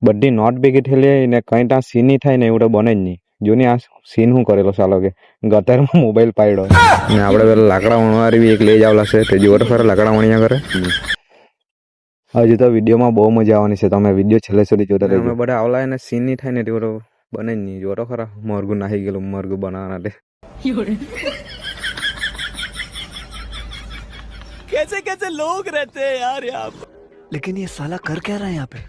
બધી નોટ ભેગી થયેલી ને કઈ ત્યાં સીન નહીં થાય ને એવું તો બને જ નહીં. જોની આ સીન શું કરેલો સાલો કે ગટરમાં મોબાઈલ પાડ્યો ને આપણે પેલા લાકડા વણવારી બી એક લઈ જાવલા છે તે જુઓ તો ખરા લાકડા વણ્યા કરે. હજુ તો વિડીયોમાં બહુ મજા આવવાની છે, તમે વિડીયો છેલ્લે સુધી જોતા રહેજો. અમે બધા આવલા એને સીન નહીં થાય ને તેવું તો બને જ નહીં. જુઓ તો ખરા મરઘું નાહી ગયેલું મરઘું બનાવવા માટે. कैसे कैसे लोग रहते हैं यार यहाँ पे. लेकिन ये साला कर क्या रहा है यहाँ पे?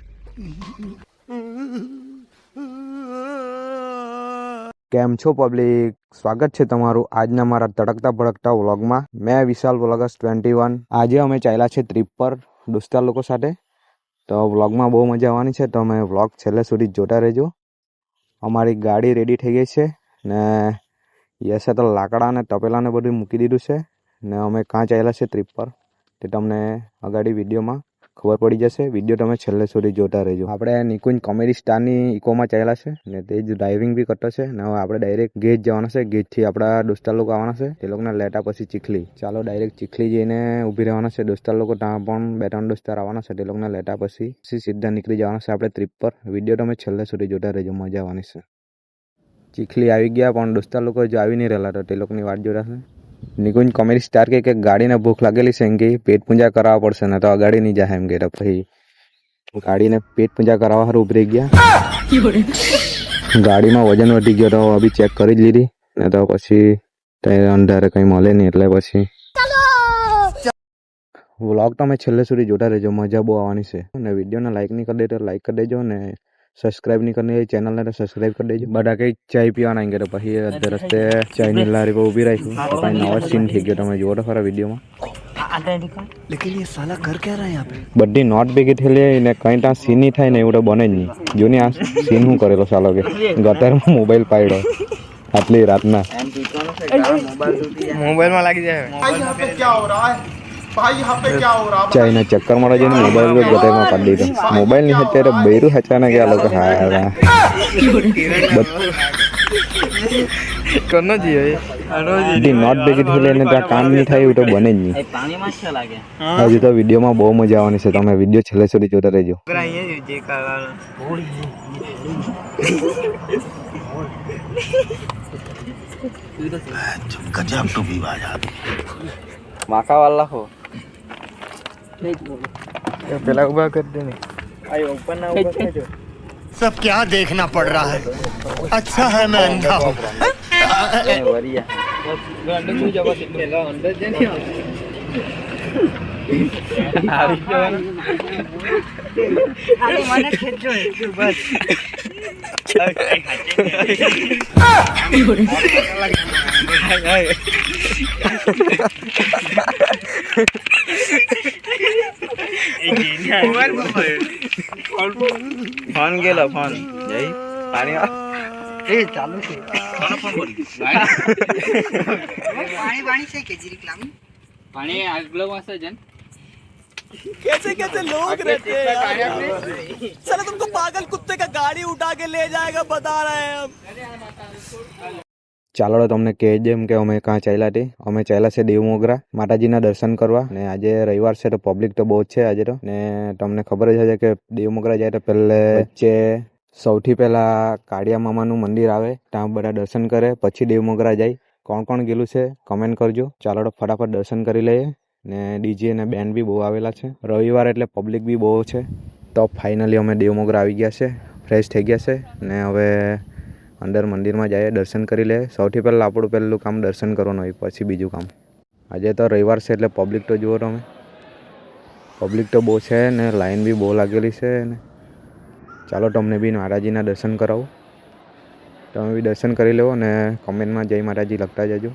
કેમ છો પબ્લિક, સ્વાગત છે તમારું આજના મારા તડકતા ભડકતા વ્લોગમાં. મેં વિશાલ વ્લોગર્સ 21. આજે અમે ચાલ્યા છે ટ્રીપ પર દોસ્તાર લોકો સાથે. તો વ્લોગમાં બહુ મજા આવવાની છે, તો અમે વ્લોગ છેલ્લે સુધી જોતા રહેજો. અમારી ગાડી રેડી થઈ ગઈ છે ને યસે તો લાકડા ને તપેલા ને બધું મૂકી દીધું છે ને અમે કાં ચાલ્યા છે ટ્રીપ પર તે તમને અગાડી વિડીયોમાં ખબર પડી જશે. વિડીયો તમે છેલ્લે સુધી જોતા રહેજો. આપણે નિકુંજ કોમેડી સ્ટારની ઇકોમાં ચાલ્યા છે ને તે જ ડ્રાઇવિંગ બી કરતો છે ને હવે આપણે ડાયરેક્ટ ગેજ જવાના છે. ગેજથી આપણા દોસ્તાર લોકો આવવાના છે, તે લોકોને લેટા પછી ચીખલી. ચાલો ડાયરેક્ટ ચીખલી જઈને ઊભી રહેવાના છે દોસ્તાર લોકો. ત્યાં પણ 2-3 દોસ્તાર આવવાના છે, તે લોકોને લેટા પછી સીધા નીકળી જવાના છે આપણે ટ્રીપ પર. વિડીયો તમે છેલ્લે સુધી જોતા રહેજો, મજા આવવાની છે. ચીખલી આવી ગયા પણ દોસ્તાર લોકો જો આવી નહીં રહેલા તો તે લોકોની વાટ જોતા છે. નિકુંજ કોમેડી સ્ટાર કે ગાડીને ભૂખ લાગેલી છે એમ કે પેટ પૂજા કરાવવા પડશે ને તો ગાડી નહીં જાય એમ કે પછી ગાડીને પેટ પૂજા કરાવવા સારું ઉભરી ગયા. ગાડીમાં વજન વધી ગયો તો અભી ચેક કરી જ લીધી ને તો પછી અંધારે કંઈ મળે નહીં એટલે પછી વ્લોગ તમે છેલ્લે સુધી જોતા રહેજો, મજા બહુ આવવાની છે. અને વિડીયોને લાઈક નહીં કરી દે તો લાઈક કરી દેજો ને સબસ્ક્રાઈબ નહીં કરી ચેનલને તો સબસ્ક્રાઈબ કરી દેજો. બધા કંઈ ચાય પીવાના આવી ગયા તો પછી અડધે રસ્તે ચાયની લારી પર ઊભી રાખ્યું તો કંઈ નવો સીન થઈ ગયો. તમે જુઓ તો ખરા વિડીયોમાં. लेकिन ये साला कर क्या रहा है यहाँ पे? બધી નોટ ભેગી થયેલી ને કઈ ત્યાં સીન નહીં થાય ને એવું તો બને જ નહીં. જોની આ સીન શું કરેલો સાલો કે ગટરમાં મોબાઈલ પાડ્યો આટલી રાતના. मोबाइल में लग जाए. ચાઈના ચક્કરમાં જઈને મોબાઈલ ગટરમાં પાડી દીધો. મોબાઈલ ની અત્યારે બૈરું હચાને ગયા લોકો. હા करना चाहिए. બધી નોટ ભેગી થયેલી ને ત્યાં કામ નહીં થાય એવું તો બને જ નહીં. હજુ તો વિડીયોમાં બહુ મજા આવવાની છે, તમે વિડીયો છેલ્લે સુધી જોતા રહેજો. माका वाला हो पहला उबा कर देने. आई ऊपर ना ऊपर जो सब क्या देखना पड़ रहा है? अच्छा है मैं अंधा हूँ. वरिया अंदर तू जब पहला अंदर जे नहीं આવી આને મને ખેંચો એટલું બસ. ફોન ગેલો ફોન જઈ પાણી એ ચાલુ છે. પાણી પાણી છે કે જીરીક લામ પાણી આગલો વાસે જન. कैसे कैसे लोग रहते हैं यार. चलो तुमको पागल कुत्ते का गाड़ी उठा के ले जाएगा बता रहे हैं हम. ચાલો તમને કહે જેમ કે અમે કાં ચાલ્યા તે અમે ચાલ્યા છે દેવમોગરા માતાજીના દર્શન કરવા. ને આજે રવિવાર છે તો પબ્લિક તો બહુ જ છે આજે તો. ને તમને ખબર જ હશે કે દેવમોગરા જાય તો પહેલે વચ્ચે સૌથી પહેલા કાળિયા મામાનું મંદિર આવે, ત્યાં બધા દર્શન કરે પછી દેવમોગરા જાય. કોણ કોણ ગયેલું છે કમેન્ટ કરજો. ચાલો તો ફટાફટ દર્શન કરી લઈએ. ને ડીજે ને બેન્ડ બી બહુ આવેલા છે. રવિવાર એટલે પબ્લિક બી બહુ છે. તો ફાઇનલી અમે દેવમોગરા આવી ગયા છે, ફ્રેશ થઈ ગયા છે ને હવે અંદર મંદિરમાં જઈએ, દર્શન કરી લે. સૌથી પહેલાં આપણું પહેલું કામ દર્શન કરવાનું હોય પછી બીજું કામ. આજે તો રવિવાર છે એટલે પબ્લિક તો જુઓ તમે, પબ્લિક તો બહુ છે ને લાઈન બી બહુ લાગેલી છે ને. ચાલો તમને બી માતાજીના દર્શન કરાવું, તમે બી દર્શન કરી લેવો ને કોમેન્ટમાં જય માતાજી લખતા જજો.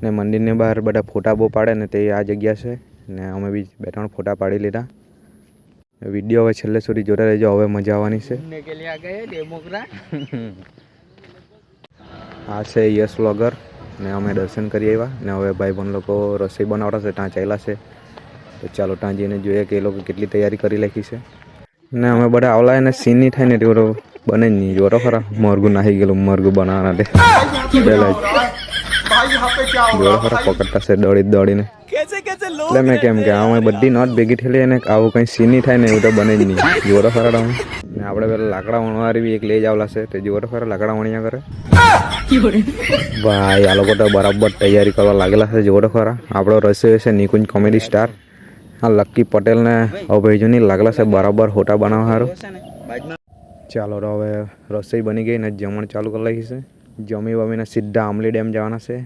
ને મંદિરની બહાર બધા ફોટા બહુ પાડે ને તે આ જગ્યા છે ને અમે બી 2-3 ફોટા પાડી લીધા. વિડીયો હવે છેલ્લે સુધી જોતા રહેજો, હવે મજા આવવાની છે. આ છે યસ વ્લોગર ને અમે દર્શન કરી આવ્યા ને હવે ભાઈબંધ લોકો રસોઈ બનાવતા છે, ત્યાં ચાલ્યા છે. તો ચાલો ત્યાં જઈને જોઈએ કે એ લોકો કેટલી તૈયારી કરી રાખી છે. ને અમે બધા આવલા એને સીન નહીં થાય ને તેવું બને જ નહીં. જોરો ખરા મરઘું નાહી ગયેલું મરઘું બનાવવાના તે પહેલાં જોરો ખરા પકડતા છે દોડીને. એટલે મેં કેમ કે આમાં બધી નોટ ભેગી થયેલી અને આવું કંઈ સીન નહીં થાય ને એવું તો બને જ નહીં. જોરો ખરા તમે ને આપણે પેલા લાકડા વણવારી બી એક લઈ જ આવેલા છે તે જુઓ તો ખરા લાકડા વણ્યા કરે ભાઈ આ લોકો તો બરાબર તૈયારી કરવા લાગેલા છે જુઓ તો ખરા આપણો રસોઈ છે નિકુંજ કોમેડી સ્ટાર આ લક્કી પટેલ ને અભયજુની લાગેલા છે બરાબર હોટા બનાવવા સારું ચાલો તો હવે રસોઈ બની ગઈ ને જમણ ચાલુ કરી નાખી છે જમી વમીને સીધા આમલી ડેમ જવાના છે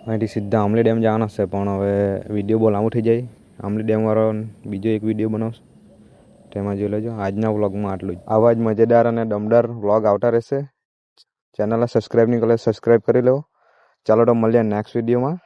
અહીંથી સીધા આમલી ડેમ જવાના છે પણ હવે વિડીયો બહુ લાંબુ થઈ જાય આમલી ડેમવાળો બીજો એક વિડીયો બનાવશે તેમાં જોઈ લેજો આજના વ્લોગમાં આટલું જ આવા જ મજેદાર અને દમદાર વ્લોગ આવતા રહેશે ચેનલને સબસ્ક્રાઈબ નહીં કરે સબસ્ક્રાઈબ કરી લો ચાલો તો મળીએ નેક્સ્ટ વિડીયોમાં